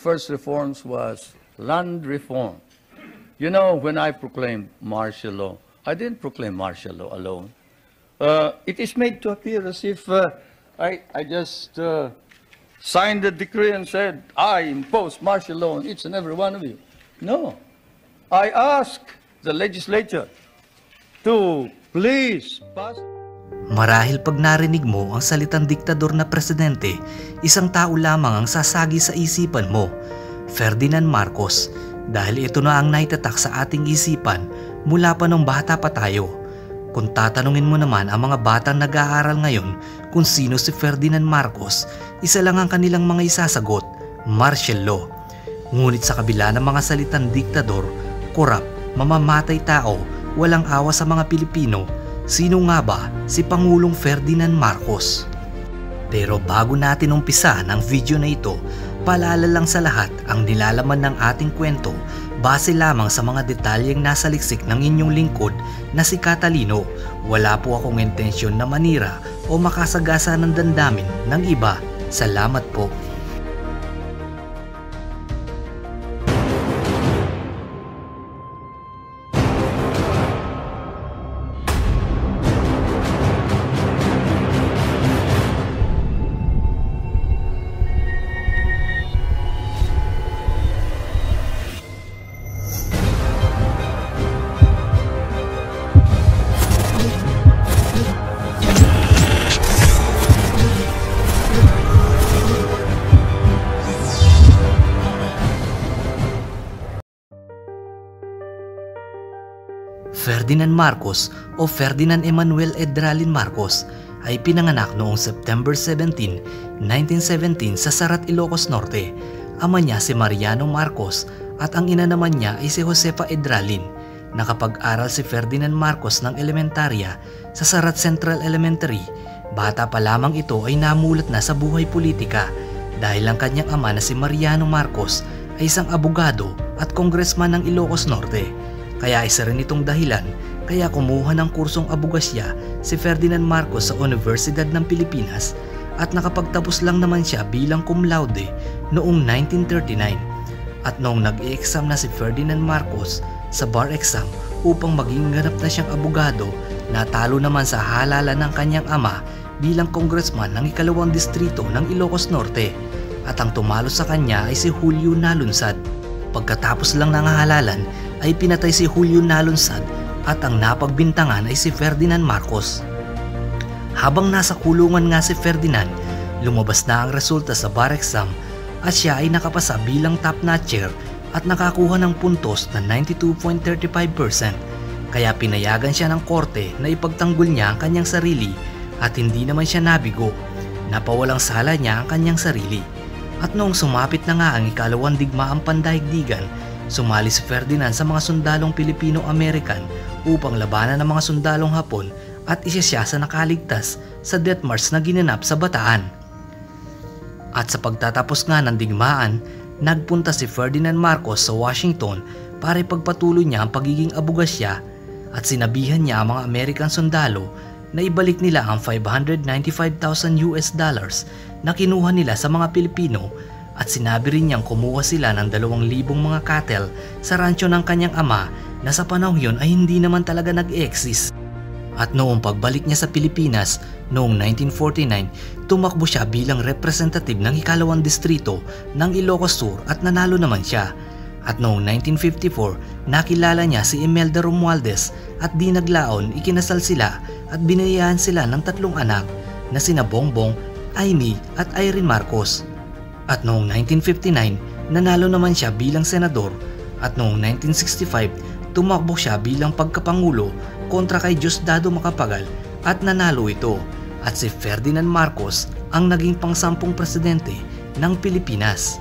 first reforms was land reform. You know, when I proclaimed martial law, I didn't proclaim martial law alone. It is made to appear as if I just signed the decree and said, I impose martial law on each and every one of you. No. I asked the legislature to please pass. Marahil pag narinig mo ang salitang diktador na presidente, isang tao lamang ang sasagi sa isipan mo, Ferdinand Marcos, dahil ito na ang naitatak sa ating isipan mula pa nung bata pa tayo. Kung tatanungin mo naman ang mga batang nag-aaral ngayon kung sino si Ferdinand Marcos, isa lang ang kanilang mga isasagot, martial law. Ngunit sa kabila ng mga salitang diktador, korap, mamamatay tao, walang awa sa mga Pilipino, sino nga ba si Pangulong Ferdinand Marcos? Pero bago natin umpisa ng video na ito, paalala lang sa lahat ang nilalaman ng ating kwento base lamang sa mga detalyeng nasa liksik ng inyong lingkod na si Catalino. Wala po akong intensyon na manira o makasagasa ng damdamin ng iba. Salamat po. Ferdinand Marcos o Ferdinand Emmanuel Edralin Marcos ay pinanganak noong September 17, 1917 sa Sarat, Ilocos Norte. Ama niya si Mariano Marcos at ang ina naman niya ay si Josefa Edralin. Nakapag-aral si Ferdinand Marcos ng elementarya sa Sarat Central Elementary. Bata pa lamang ito ay namulat na sa buhay politika dahil ang kanyang ama na si Mariano Marcos ay isang abogado at congressman ng Ilocos Norte. Kaya isa rin itong dahilan kaya kumuha ng kursong abogasya si Ferdinand Marcos sa Universidad ng Pilipinas at nakapagtapos lang naman siya bilang cum laude noong 1939. At noong nag-i-exam na si Ferdinand Marcos sa bar exam upang maging ganap na siyang abogado, natalo naman sa halalan ng kanyang ama bilang congressman ng ikalawang distrito ng Ilocos Norte at ang tumalo sa kanya ay si Julio Nalunsad. Pagkatapos lang ng halalan ay pinatay si Julio Nalunsad at ang napagbintangan ay si Ferdinand Marcos. Habang nasa kulungan nga si Ferdinand, lumabas na ang resulta sa bar exam at siya ay nakapasa bilang top notcher at nakakuha ng puntos na 92.35%. Kaya pinayagan siya ng korte na ipagtanggol niya ang kanyang sarili at hindi naman siya nabigo. Napawalang sala niya ang kanyang sarili. At noong sumapit na nga ang ikalawang digmaang pandaigdigan, sumali si Ferdinand sa mga sundalong Pilipino-American upang labanan ng mga sundalong Hapon at isa siya sa nakaligtas sa death march na ginanap sa Bataan. At sa pagtatapos nga ng digmaan, nagpunta si Ferdinand Marcos sa Washington para ipagpatuloy niya ang pagiging abogasya at sinabihan niya ang mga American sundalo na ibalik nila ang $595,000 na kinuha nila sa mga Pilipino at sinabi rin niyang kumuha sila ng 2,000 mga cattle sa rancho ng kanyang ama na sa panahon yun ay hindi naman talaga nag-exist. At noong pagbalik niya sa Pilipinas noong 1949, tumakbo siya bilang representative ng ikalawang distrito ng Ilocos Sur at nanalo naman siya. At noong 1954, nakilala niya si Imelda Romualdez at di naglaon ikinasal sila at binayaan sila ng 3 anak na sina Bongbong, Aimee at Irene Marcos. At noong 1959, nanalo naman siya bilang senador at noong 1965, tumakbo siya bilang pagkapangulo kontra kay Diosdado Macapagal at nanalo ito at si Ferdinand Marcos ang naging pang-10 presidente ng Pilipinas.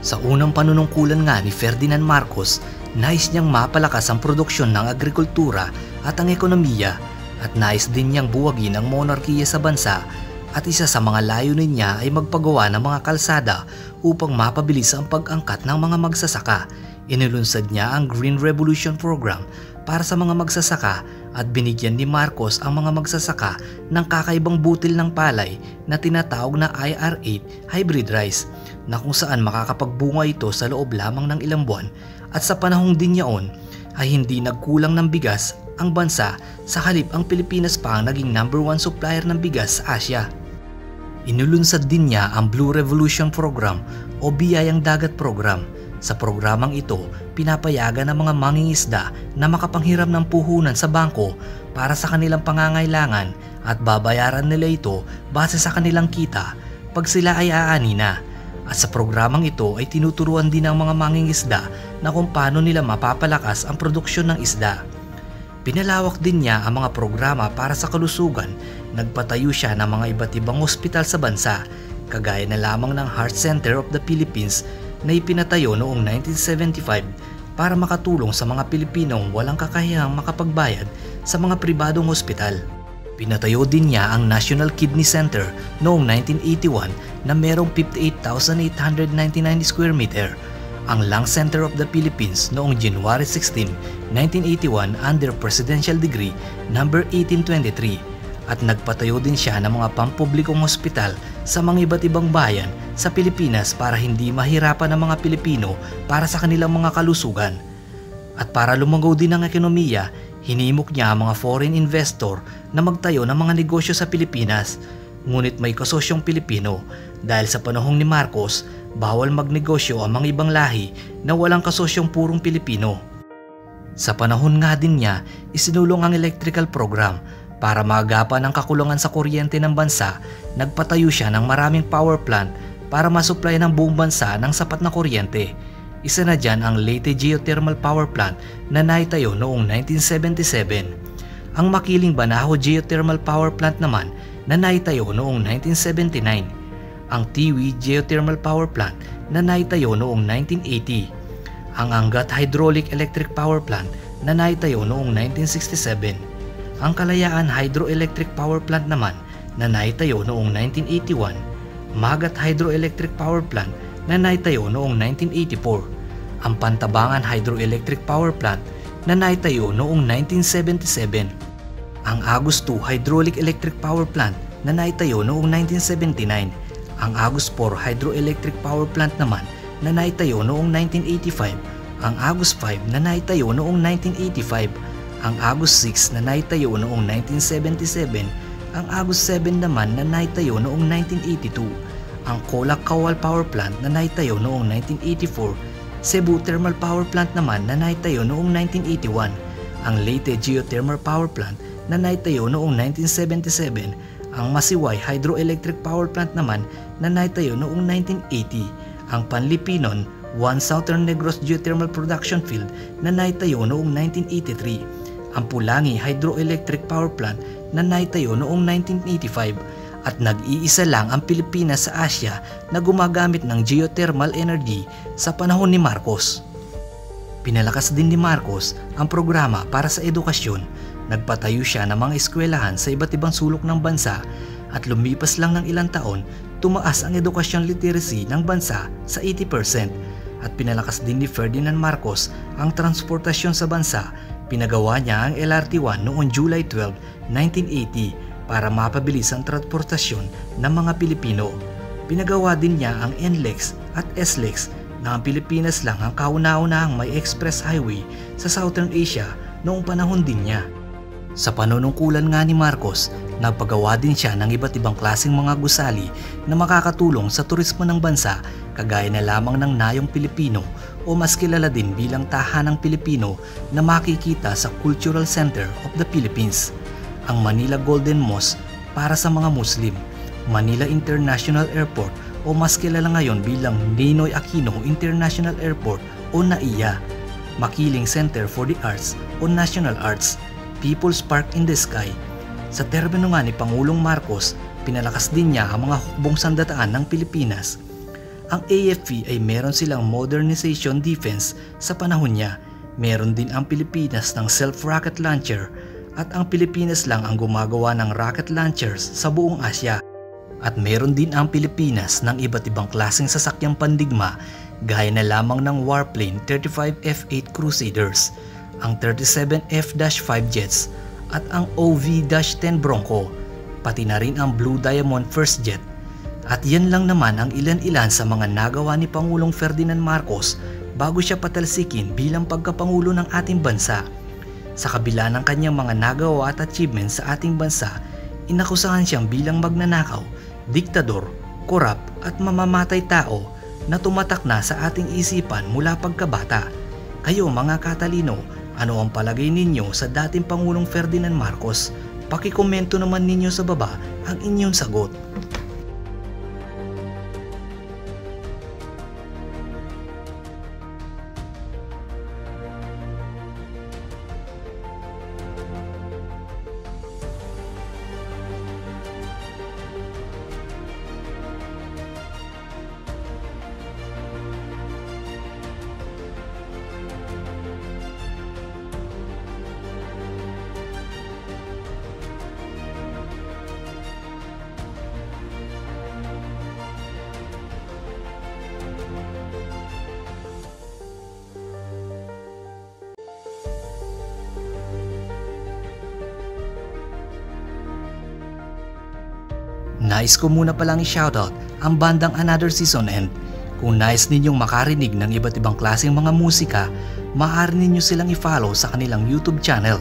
Sa unang panunungkulan nga ni Ferdinand Marcos, nais niyang mapalakas ang produksyon ng agrikultura at ang ekonomiya at nais din niyang buwagin ang monarkiya sa bansa At isa sa mga layunin niya ay magpagawa ng mga kalsada upang mapabilis ang pag-angkat ng mga magsasaka. Inilunsad niya ang Green Revolution Program para sa mga magsasaka at binigyan ni Marcos ang mga magsasaka ng kakaibang butil ng palay na tinatawag na IR8 hybrid rice na kung saan makakapagbunga ito sa loob lamang ng ilang buwan, at sa panahong din yaon ay hindi nagkulang ng bigas ang bansa, sa halip ang Pilipinas pa ang naging #1 supplier ng bigas sa Asia. Inulunsad din niya ang Blue Revolution Program o Biyayang Dagat Program. Sa programang ito, pinapayagan ng mga mangingisda na makapanghiram ng puhunan sa bangko para sa kanilang pangangailangan at babayaran nila ito base sa kanilang kita pag sila ay aani na. At sa programang ito ay tinuturuan din ng mga mangingisda na kung paano nila mapapalakas ang produksyon ng isda. Pinalawak din niya ang mga programa para sa kalusugan. Nagpatayo siya ng mga iba't ibang ospital sa bansa, kagaya na lamang ng Heart Center of the Philippines na ipinatayo noong 1975 para makatulong sa mga Pilipinong walang kakayahang makapagbayad sa mga pribadong ospital. Pinatayo din niya ang National Kidney Center noong 1981 na merong 58,899 square meter, ang Lung Center of the Philippines noong January 16, 1981 under Presidential Decree No. 1823, at nagpatayo din siya ng mga pampublikong ospital sa mga iba't ibang bayan sa Pilipinas para hindi mahirapan ang mga Pilipino para sa kanilang mga kalusugan. At para lumangaw din ang ekonomiya, hinimok niya ang mga foreign investor na magtayo ng mga negosyo sa Pilipinas, ngunit may kasosyong Pilipino dahil sa panahong ni Marcos, bawal magnegosyo ang mga ibang lahi na walang kasosyong purong Pilipino. Sa panahon nga din niya, isinulong ang electrical program. Para maagapan ang kakulangan sa kuryente ng bansa, nagpatayo siya ng maraming power plant para masupply ng buong bansa ng sapat na kuryente. Isa na dyan ang Leyte Geothermal Power Plant na naitayo noong 1977. Ang Makiling Banahaw Geothermal Power Plant naman na naitayo noong 1979. Ang Tiwi Geothermal Power Plant na naitayo noong 1980. Ang Angat Hydraulic Electric Power Plant na naitayo noong 1967. Ang Kalayaan Hydroelectric Power Plant naman na naitayo noong 1981, Magat Hydroelectric Power Plant na naitayo noong 1984, ang Pantabangan Hydroelectric Power Plant na naitayo noong 1977, ang Agus 2 Hydraulic Electric Power Plant na naitayo noong 1979, ang Agus 4 Hydroelectric Power Plant naman na naitayo noong 1985, ang Agus 5 na naitayo noong 1985, ang Agus 6 na naitayo noong 1977, ang Agus 7 naman na naitayo noong 1982, ang Colac Kawal Power Plant na naitayo noong 1984, Cebu Thermal Power Plant naman na naitayo noong 1981, ang Leyte Geothermal Power Plant na naitayo noong 1977, ang Masiway Hydroelectric Power Plant naman na naitayo noong 1980, ang Panlipinon 1 Southern Negros Geothermal Production Field na naitayo noong 1983, ang Pulangi Hydroelectric Power Plant na naitayo noong 1985, at nag-iisa lang ang Pilipinas sa Asia na gumagamit ng geothermal energy sa panahon ni Marcos. Pinalakas din ni Marcos ang programa para sa edukasyon. Nagpatayo siya ng mga eskwelahan sa iba't ibang sulok ng bansa, at lumipas lang ng ilang taon, tumaas ang edukasyon literacy ng bansa sa 80%, at pinalakas din ni Ferdinand Marcos ang transportasyon sa bansa. Pinagawa niya ang LRT-1 noong July 12, 1980 para mapabilis ang transportasyon ng mga Pilipino. Pinagawa din niya ang NLEX at SLEX na ang Pilipinas lang ang kauna-unahang may express highway sa Southern Asia noong panahon din niya. Sa panunungkulan nga ni Marcos, nagpagawa din siya ng iba't ibang klaseng mga gusali na makakatulong sa turismo ng bansa, kagaya na lamang ng Nayong Pilipino o mas kilala din bilang Tahanang Pilipino na makikita sa Cultural Center of the Philippines, ang Manila Golden Mosque para sa mga Muslim, Manila International Airport o mas kilala ngayon bilang Ninoy Aquino International Airport o NAIA, Makiling Center for the Arts o National Arts, People's Park in the Sky. Sa termino nga ni Pangulong Marcos, pinalakas din niya ang mga hukbong sandataan ng Pilipinas. Ang AFP ay meron silang modernization defense sa panahon niya. Meron din ang Pilipinas ng self-rocket launcher, at ang Pilipinas lang ang gumagawa ng rocket launchers sa buong Asya. At meron din ang Pilipinas ng iba't ibang klaseng sasakyang pandigma gaya na lamang ng Warplane 35 F-8 Crusaders, ang 37 F-5 jets at ang OV-10 Bronco, pati na rin ang Blue Diamond First Jet. At yan lang naman ang ilan-ilan sa mga nagawa ni Pangulong Ferdinand Marcos bago siya patalsikin bilang pagkapangulo ng ating bansa. Sa kabila ng kanyang mga nagawa at achievements sa ating bansa, inakusahan siyang bilang magnanakaw, diktador, korap at mamamatay tao na tumatak na sa ating isipan mula pagkabata. Kayo mga katalino, ano ang palagay ninyo sa dating Pangulong Ferdinand Marcos? Pakikomento naman ninyo sa baba ang inyong sagot. Nais ko muna palang i-shoutout ang bandang Another Season End. Kung nais ninyong makarinig ng iba't ibang klaseng mga musika, maaari ninyo silang i-follow sa kanilang YouTube channel.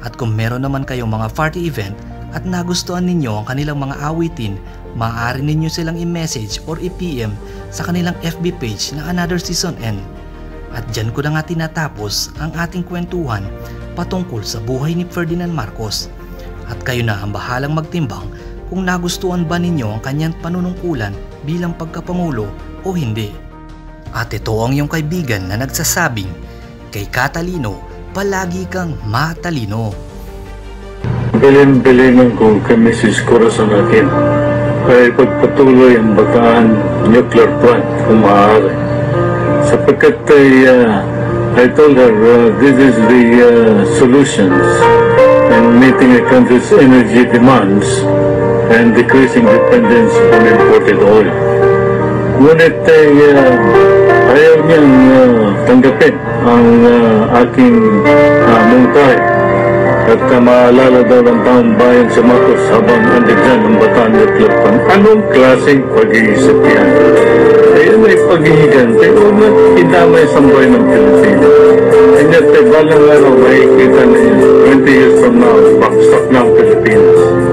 At kung meron naman kayong mga party event at nagustuhan ninyo ang kanilang mga awitin, maaari ninyo silang i-message or i-PM sa kanilang FB page na Another Season End. At dyan ko na nga tinatapos ang ating kwentuhan patungkol sa buhay ni Ferdinand Marcos. At kayo na ang bahalang magtimbang kung nagustuhan ba ninyo ang kanyang panunungkulan bilang pagkapangulo o hindi. At ito ang iyong kaibigan na nagsasabing, kay katalino, palagi kang matalino. Bilin-bilinan kong kay Mrs. Corazon Aquin ay pagpatuloy ang Bataan nuclear plant kung maaari. Sapagkat I told her this is the solutions in meeting a country's energy demands and decreasing dependence on imported oil. Ngunit ayaw niyang tanggapin ang aking mungkay at maalala daw ng taong bayan sa Marcos habang andyan ang Bataan nuclear plant. Anong klaseng pag-iisip yan? Ayan ay pag-ihigante o na idamay sa buhay ng Pilipinas. And yet, balang araw makikita na 20 years from now, backstock ng Pilipinas.